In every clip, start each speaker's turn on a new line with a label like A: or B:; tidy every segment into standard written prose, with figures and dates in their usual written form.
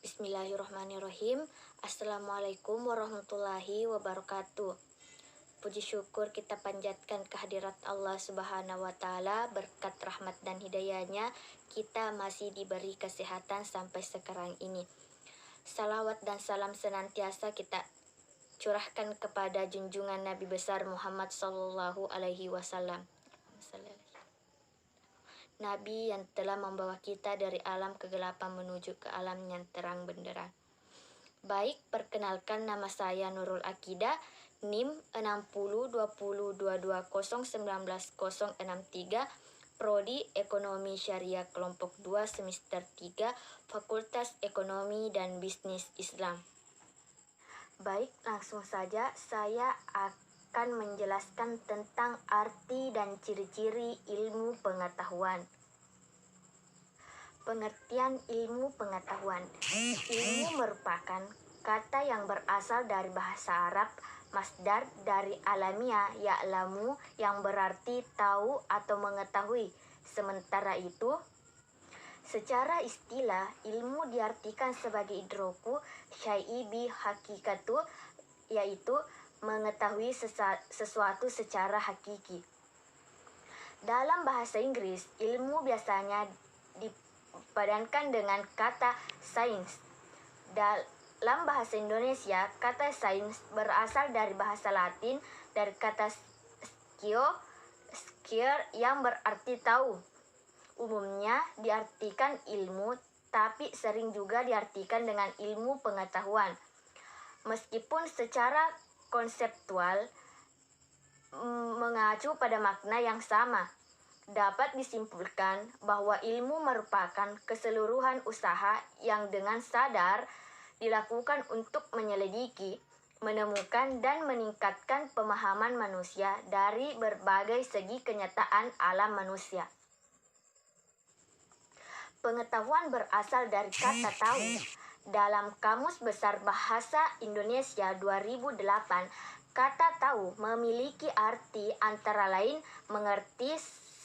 A: Bismillahirrahmanirrahim. Assalamualaikum warahmatullahi wabarakatuh. Puji syukur kita panjatkan kehadirat Allah Subhanahu wa Ta'ala. Berkat rahmat dan hidayahnya, kita masih diberi kesehatan sampai sekarang ini. Salawat dan salam senantiasa kita curahkan kepada junjungan Nabi besar Muhammad Sallallahu Alaihi Wasallam. Nabi yang telah membawa kita dari alam kegelapan menuju ke alam yang terang benderang. Baik, perkenalkan, nama saya Nurul Akidah, NIM 602022019063, Prodi Ekonomi Syariah Kelompok 2 Semester 3, Fakultas Ekonomi dan Bisnis Islam. Baik, langsung saja saya akan menjelaskan tentang arti dan ciri-ciri ilmu pengetahuan. Pengertian ilmu pengetahuan. Ilmu merupakan kata yang berasal dari bahasa Arab, masdar dari alamiah ya'lamu yang berarti tahu atau mengetahui. Sementara itu, secara istilah, ilmu diartikan sebagai idraku syai'i bi hakikatu, yaitu mengetahui sesuatu secara hakiki. Dalam bahasa Inggris, ilmu biasanya dipadankan dengan kata sains. Dalam bahasa Indonesia, kata sains berasal dari bahasa Latin dari kata scire yang berarti tahu. Umumnya diartikan ilmu, tapi sering juga diartikan dengan ilmu pengetahuan. Meskipun secara konseptual mengacu pada makna yang sama, dapat disimpulkan bahwa ilmu merupakan keseluruhan usaha yang dengan sadar dilakukan untuk menyelidiki, menemukan, dan meningkatkan pemahaman manusia dari berbagai segi kenyataan alam manusia. Pengetahuan berasal dari kata tahu. Dalam Kamus Besar Bahasa Indonesia 2008, kata tahu memiliki arti antara lain mengerti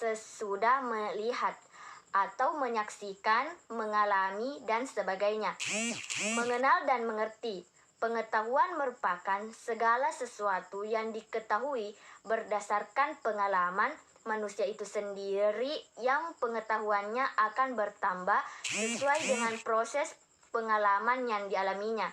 A: sesudah melihat atau menyaksikan, mengalami, dan sebagainya. Mengenal dan mengerti. Pengetahuan merupakan segala sesuatu yang diketahui berdasarkan pengalaman manusia itu sendiri, yang pengetahuannya akan bertambah sesuai dengan proses pengalaman yang dialaminya.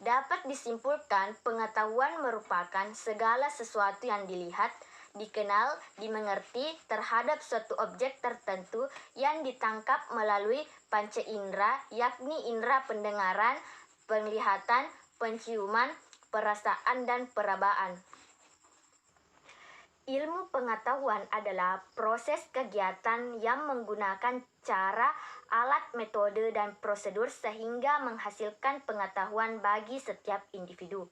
A: Dapat disimpulkan, pengetahuan merupakan segala sesuatu yang dilihat, dikenal, dimengerti terhadap suatu objek tertentu yang ditangkap melalui panca indera, yakni indera pendengaran, penglihatan, penciuman, perasaan, dan perabaan. Ilmu pengetahuan adalah proses kegiatan yang menggunakan cara, alat, metode, dan prosedur sehingga menghasilkan pengetahuan bagi setiap individu.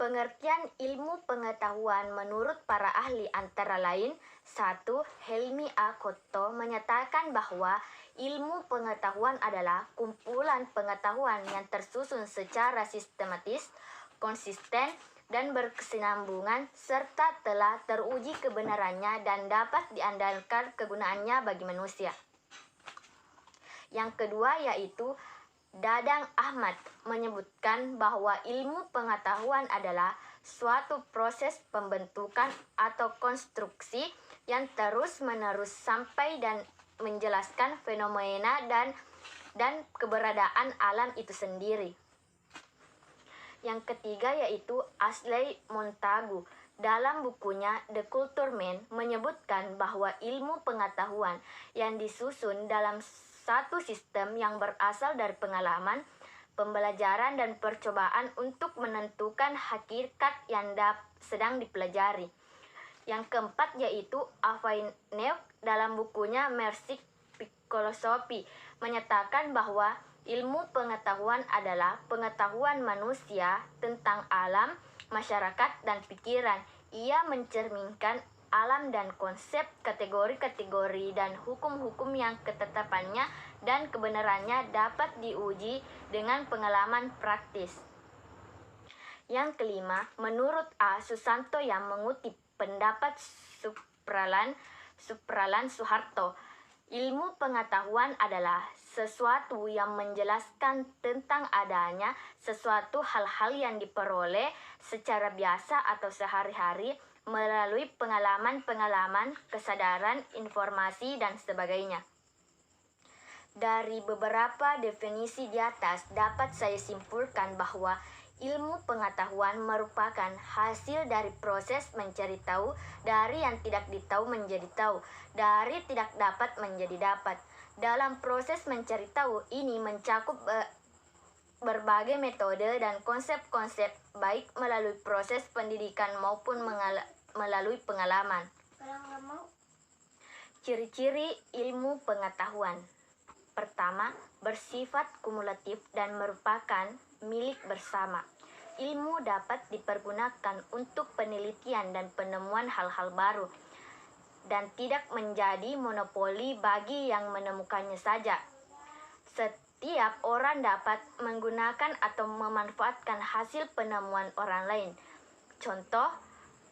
A: Pengertian ilmu pengetahuan menurut para ahli antara lain: 1. Helmi A. Kotto menyatakan bahwa ilmu pengetahuan adalah kumpulan pengetahuan yang tersusun secara sistematis, konsisten, dan berkesinambungan, serta telah teruji kebenarannya dan dapat diandalkan kegunaannya bagi manusia. Yang kedua yaitu Dadang Ahmad menyebutkan bahwa ilmu pengetahuan adalah suatu proses pembentukan atau konstruksi yang terus-menerus sampai dan menjelaskan fenomena dan keberadaan alam itu sendiri. Yang ketiga yaitu Ashley Montagu dalam bukunya The Culture Man menyebutkan bahwa ilmu pengetahuan yang disusun dalam satu sistem yang berasal dari pengalaman, pembelajaran, dan percobaan untuk menentukan hakikat yang sedang dipelajari. Yang keempat yaitu Avainev dalam bukunya Mersic Philosophy menyatakan bahwa ilmu pengetahuan adalah pengetahuan manusia tentang alam, masyarakat, dan pikiran. Ia mencerminkan alam dan konsep, kategori-kategori, dan hukum-hukum yang ketetapannya dan kebenarannya dapat diuji dengan pengalaman praktis. Yang kelima, menurut A. Susanto yang mengutip pendapat Supralan Soeharto, Ilmu pengetahuan adalah sesuatu yang menjelaskan tentang adanya sesuatu hal-hal yang diperoleh secara biasa atau sehari-hari melalui pengalaman-pengalaman, kesadaran, informasi, dan sebagainya. Dari beberapa definisi di atas dapat saya simpulkan bahwa ilmu pengetahuan merupakan hasil dari proses mencari tahu, dari yang tidak ditahu menjadi tahu, dari tidak dapat menjadi dapat. Dalam proses mencari tahu ini mencakup berbagai metode dan konsep-konsep baik melalui proses pendidikan maupun melalui pengalaman. Ciri-ciri ilmu pengetahuan. Pertama, bersifat kumulatif dan merupakan milik bersama. Ilmu dapat dipergunakan untuk penelitian dan penemuan hal-hal baru dan tidak menjadi monopoli bagi yang menemukannya saja. Setiap orang dapat menggunakan atau memanfaatkan hasil penemuan orang lain. Contoh,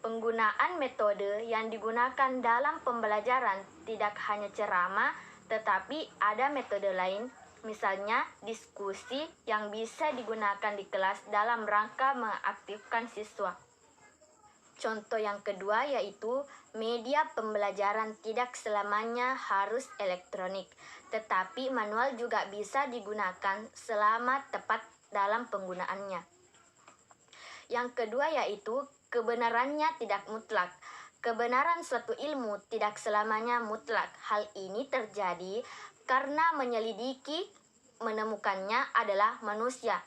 A: penggunaan metode yang digunakan dalam pembelajaran tidak hanya ceramah, tetapi ada metode lain, misalnya diskusi yang bisa digunakan di kelas dalam rangka mengaktifkan siswa. Contoh yang kedua yaitu media pembelajaran tidak selamanya harus elektronik, tetapi manual juga bisa digunakan selama tepat dalam penggunaannya. Yang kedua yaitu kebenarannya tidak mutlak. Kebenaran suatu ilmu tidak selamanya mutlak. Hal ini terjadi karena menyelidiki menemukannya adalah manusia.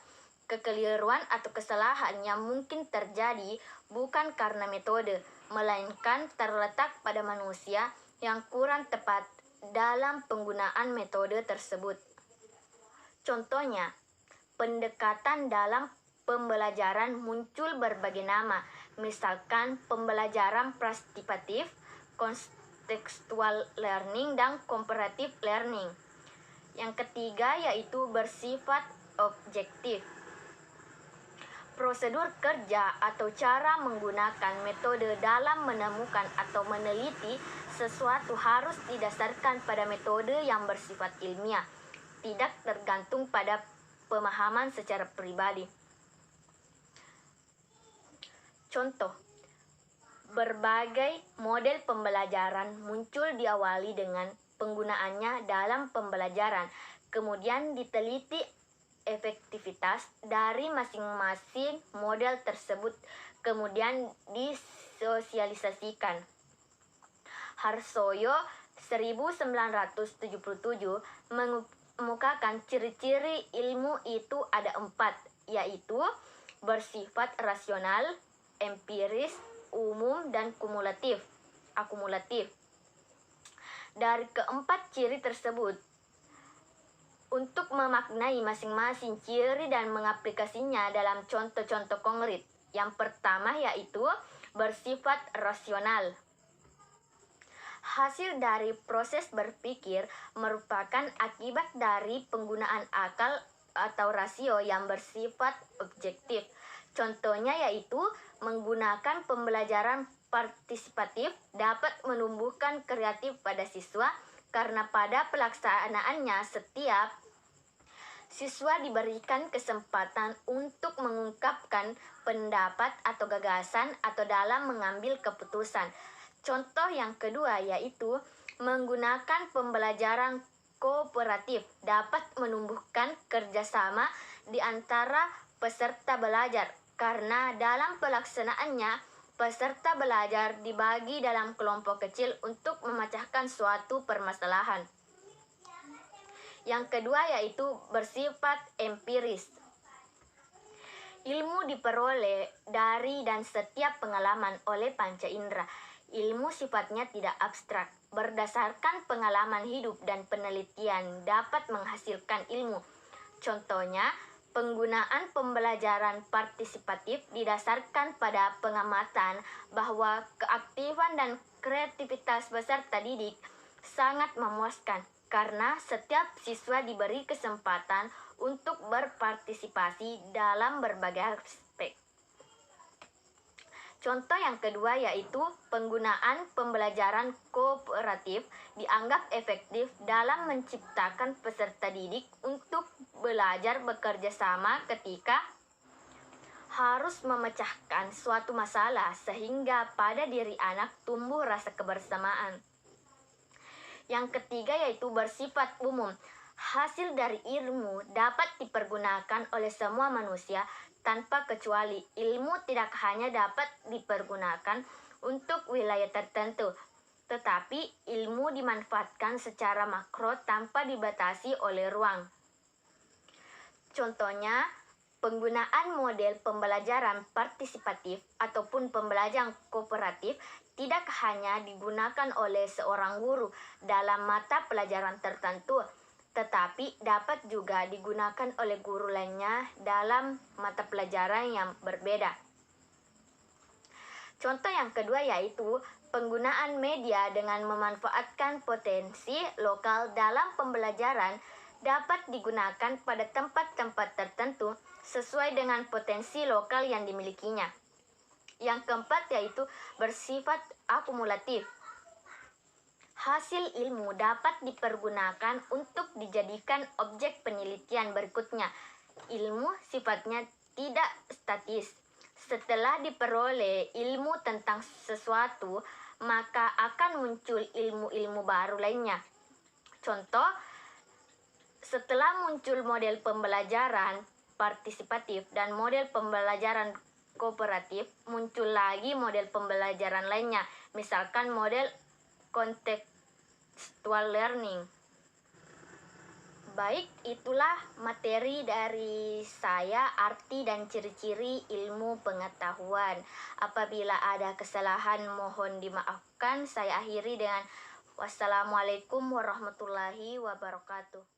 A: Kekeliruan atau kesalahan yang mungkin terjadi bukan karena metode, melainkan terletak pada manusia yang kurang tepat dalam penggunaan metode tersebut. Contohnya, pendekatan dalam pembelajaran muncul berbagai nama, misalkan pembelajaran partisipatif, contextual learning, dan comparative learning. Yang ketiga yaitu bersifat objektif. Prosedur kerja atau cara menggunakan metode dalam menemukan atau meneliti sesuatu harus didasarkan pada metode yang bersifat ilmiah, tidak tergantung pada pemahaman secara pribadi. Contoh, berbagai model pembelajaran muncul diawali dengan penggunaannya dalam pembelajaran, kemudian diteliti efektivitas dari masing-masing model tersebut, kemudian disosialisasikan. Harsoyo 1977 mengemukakan ciri-ciri ilmu itu ada 4, yaitu bersifat rasional, empiris, umum, dan akumulatif. Dari keempat ciri tersebut, untuk memaknai masing-masing ciri dan mengaplikasinya dalam contoh-contoh konkret. Yang pertama yaitu bersifat rasional. Hasil dari proses berpikir merupakan akibat dari penggunaan akal atau rasio yang bersifat objektif. Contohnya yaitu menggunakan pembelajaran partisipatif dapat menumbuhkan kreatif pada siswa karena pada pelaksanaannya setiap siswa diberikan kesempatan untuk mengungkapkan pendapat atau gagasan atau dalam mengambil keputusan. Contoh yang kedua yaitu menggunakan pembelajaran kooperatif dapat menumbuhkan kerjasama di antara peserta belajar karena dalam pelaksanaannya peserta belajar dibagi dalam kelompok kecil untuk memecahkan suatu permasalahan. Yang kedua yaitu bersifat empiris. Ilmu diperoleh dari dan setiap pengalaman oleh panca indera. Ilmu sifatnya tidak abstrak. Berdasarkan pengalaman hidup dan penelitian dapat menghasilkan ilmu. Contohnya, penggunaan pembelajaran partisipatif didasarkan pada pengamatan bahwa keaktifan dan kreativitas peserta didik sangat memuaskan karena setiap siswa diberi kesempatan untuk berpartisipasi dalam berbagai aspek. Contoh yang kedua yaitu penggunaan pembelajaran kooperatif dianggap efektif dalam menciptakan peserta didik untuk belajar bekerja sama ketika harus memecahkan suatu masalah sehingga pada diri anak tumbuh rasa kebersamaan. Yang ketiga yaitu bersifat umum. Hasil dari ilmu dapat dipergunakan oleh semua manusia tanpa kecuali. Ilmu tidak hanya dapat dipergunakan untuk wilayah tertentu, tetapi ilmu dimanfaatkan secara makro tanpa dibatasi oleh ruang. Contohnya, penggunaan model pembelajaran partisipatif ataupun pembelajaran kooperatif tidak hanya digunakan oleh seorang guru dalam mata pelajaran tertentu, tetapi dapat juga digunakan oleh guru lainnya dalam mata pelajaran yang berbeda. Contoh yang kedua yaitu penggunaan media dengan memanfaatkan potensi lokal dalam pembelajaran dapat digunakan pada tempat-tempat tertentu sesuai dengan potensi lokal yang dimilikinya. Yang keempat yaitu bersifat akumulatif. Hasil ilmu dapat dipergunakan untuk dijadikan objek penelitian berikutnya. Ilmu sifatnya tidak statis. Setelah diperoleh ilmu tentang sesuatu, maka akan muncul ilmu-ilmu baru lainnya. Contoh, setelah muncul model pembelajaran partisipatif dan model pembelajaran kooperatif, muncul lagi model pembelajaran lainnya, misalkan model contextual learning. Baik, itulah materi dari saya, arti dan ciri-ciri ilmu pengetahuan. Apabila ada kesalahan mohon dimaafkan. Saya akhiri dengan wassalamualaikum warahmatullahi wabarakatuh.